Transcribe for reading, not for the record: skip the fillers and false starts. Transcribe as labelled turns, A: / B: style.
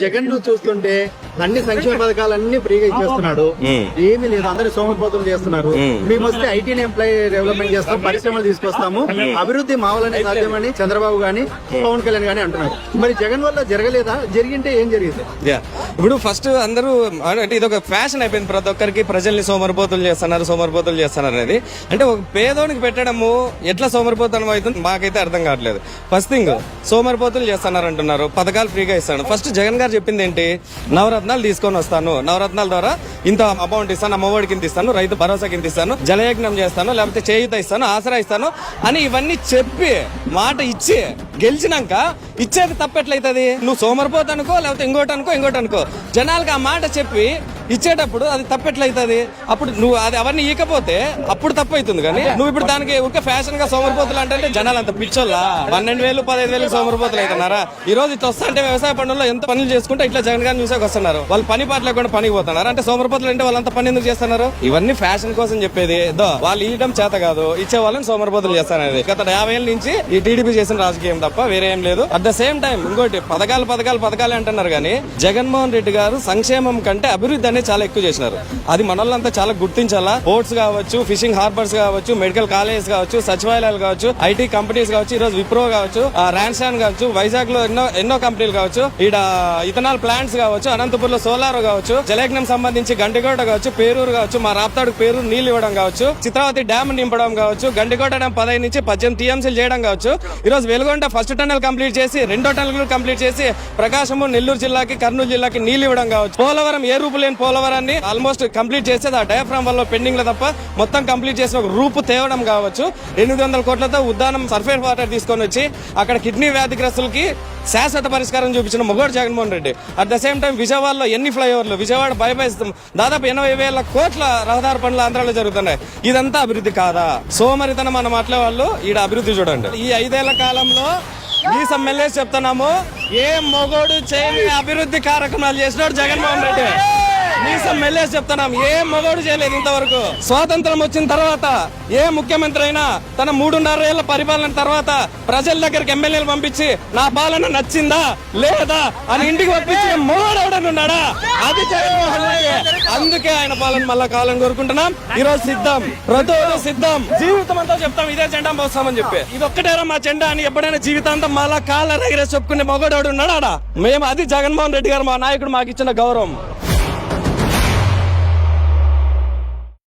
A: జగన్ ను చూస్తుంటే అన్ని సంక్షేమ పథకాలన్నీ ఫ్రీగా ఇచ్చేస్తున్నాడు. ఏమీ లేదు, అందరూ సోమరిపోతులు చేస్తున్నారు. మేము వస్తే ఐటీని ఎంప్లాయ్ డెవలప్మెంట్ చేస్తాం, పరిశ్రమలు తీసుకొస్తాము, అభివృద్ధి మావాలని సాధ్యమని చంద్రబాబు గాని పవన్ కళ్యాణ్ గాని అంటున్నారు. మరి జగన్ వల్ల జరగలేదా? జరిగింటే ఏం జరిగింది?
B: ఇప్పుడు ఫస్ట్ అందరూ అంటే ఇది ఒక ఫ్యాషన్ అయిపోయింది, ప్రతి ఒక్కరికి ప్రజల్ని సోమరిపోతులు చేస్తున్నారు అనేది. అంటే ఒక పేదోనికి పెట్టడము ఎట్లా సోమరిపోతనం అవుతుంది మాకైతే అర్థం కావట్లేదు. ఫస్ట్ థింగ్ సోమరిపోతులు చేస్తున్నారు అంటున్నారు, పథకాలు ఫ్రీగా ఇస్తాను. ఫస్ట్ జగన్ గారు చెప్పింది ఏంటి? నవరత్నాలు తీసుకొని వస్తాను, నవరత్నాల ద్వారా ఇంత అమౌంట్ ఇస్తాను, అమ్మఒడి కింద ఇస్తాను, రైతు భరోసా కింద ఇస్తాను, జలయజ్ఞం చేస్తాను, లేకపోతే చేయూత ఇస్తాను, ఆసరా ఇస్తాను అని ఇవన్నీ చెప్పి మాట ఇచ్చి గెలిచినాక ఇచ్చేది తప్పెట్లయితుంది? నువ్వు సోమరిపోతనుకో లేకపోతే ఇంకోటి అనుకో, జనాలకు ఆ మాట చెప్పి ఇచ్చేటప్పుడు అది తప్పెట్లయితుంది? అప్పుడు నువ్వు అది అవన్నీ ఈకపోతే అప్పుడు తప్పు అవుతుంది. కానీ నువ్వు ఇప్పుడు దానికి ఒక ఫ్యాషన్ గా సోమరిపోతులు అంటే జనాలు అంత పిచ్చోళ్ళ 12,000 15,000 సోమరిపోతులు అవుతున్నారా? ఈ రోజు ఇట్లా వస్తా అంటే వ్యవసాయ పనుల్లో ఎంత పనులు చేసుకుంటే ఇట్లా జగన్ గారిని చూసాక వస్తున్నారు. వాళ్ళు పని పాట లేకుండా పనికి పోతున్నారు. అంటే సోమరిపోతులు అంటే వాళ్ళంతా పని ఎందుకు చేస్తున్నారు? ఇవన్నీ ఫ్యాషన్ కోసం చెప్పేది. వాళ్ళు ఇవ్వడం చేత కాదు, ఇచ్చే వాళ్ళని సోమరిపోతులు చేస్తారనేది గత 50 ఏళ్ళ నుంచి ఈ టీడీపీ చేసిన రాజకీయం తప్ప వేరే ఏం లేదు. అట్ ద సేమ్ టైం ఇంకోటి పథకాలు అంటున్నారు. కానీ జగన్మోహన్ రెడ్డి గారు సంక్షేమం కంటే అభివృద్ధి అనేది చాలా ఎక్కువ చేసినారు. అది మనోళ్ళంతా చాలా గుర్తించాలా. పోర్ట్స్ కావచ్చు, ఫిషింగ్ హార్బర్స్ కావచ్చు, మెడికల్ కాలేజెస్ కావచ్చు, సచివాలయాలు కావచ్చు, ఐటీ కంపెనీస్ కావచ్చు, ఈ రోజు విప్రో కావచ్చు, రాన్సాన్ కావచ్చు, వైజాగ్ లో ఎన్నో కంపెనీలు కావచ్చు, ఈడ ఇథనాల్ ప్లాంట్స్ కావచ్చు, అనంతపూర్ లో సోలార్ కావచ్చు, జలయజ్ఞం సంబంధించి గండికోట కావచ్చు, పేరూరు కావచ్చు, మా రాప్తాడుకు పేరూరు నీళ్లు ఇవ్వడం కావచ్చు, చిత్రావతి డ్యామ్ నింపడం కావచ్చు, గండికోట డ్యామ్ 15 నుంచి 18 టీఎంసీలు చేయడం కావచ్చు, ఈ రోజు వెలుగొండ ఫస్ట్ టన్నెల్ కంప్లీట్ చేసి 2వ టన్నెల్ కంప్లీట్ చేసి ప్రకాశము, నెల్లూరు జిల్లాకి, కర్నూలు జిల్లాకి నీళ్లు ఇవ్వడం కావచ్చు, పోలవరం ఏ రూపు లేని పోలవరాన్ని ఆల్మోస్ట్ కంప్లీట్ చేసేది ఆ డయాఫ్రామ్ వల్ల పెండింగ్ లో తప్ప మొత్తం కంప్లీట్ చేసిన ఒక రూపు తేవడం కావచ్చు, 800 కోట్లతో ఉద్దానం సర్ఫేస్ వాటర్ తీసుకొని వచ్చి అక్కడ కిడ్నీ వ్యాధిగ్రస్తులకి శాశ్వత పరిష్కారం చూపించిన మొగోడు Jaganmohan Reddy. At the same time విజయవాడలో ఎన్ని ఫ్లైఓవర్లు, విజయవాడ బైపాస్ దాదాపు 80,000 కోట్ల రహదారి పనులు ఆంధ్రాలో జరుగుతున్నాయి. ఇదంతా అభివృద్ధి కాదా? సోమరితనం అన్న మాటలే వాళ్ళు ఈడ అభివృద్ధి చూడండి. ఈ 5 ఏళ్ల కాలంలో ఈ ఎమ్మెల్యే చెప్తున్నాము, ఏ మొగోడు చేయని అభివృద్ధి కార్యక్రమాలు చేసినాడు జగన్మోహన్ రెడ్డి. ఎమ్మెల్యే చెప్తున్నాం, ఏ మగోడు చేయలేదు ఇంతవరకు. స్వాతంత్రం వచ్చిన తర్వాత ఏ ముఖ్యమంత్రి అయినా తన 3.5 ఏళ్ల పరిపాలన తర్వాత ప్రజల దగ్గరికి ఎమ్మెల్యేలు పంపించి నా పాలన నచ్చిందా లేదా అని ఇంటికి పంపించి మగోడు ఎవడనున్నాడా? అది జగన్మోహన్ రెడ్డి. అందుకే ఆయన పాలన మళ్ళా కాలం కోరుకుంటున్నాం. ఈ రోజు సిద్ధం, ప్రతిరోజు సిద్ధం, జీవితం అంతా చెప్తాం ఇదే జెండా మోస్తామని చెప్పి. ఇది ఒక్కటేరా మా జెండా అని ఎప్పుడైనా జీవితాంతం మళ్ళా కాళ్ళ దగ్గర చెప్పుకునే మగోడు ఎవడున్నాడా? మేము అది జగన్మోహన్ రెడ్డి గారు మా నాయకుడు మాకు ఇచ్చిన గౌరవం.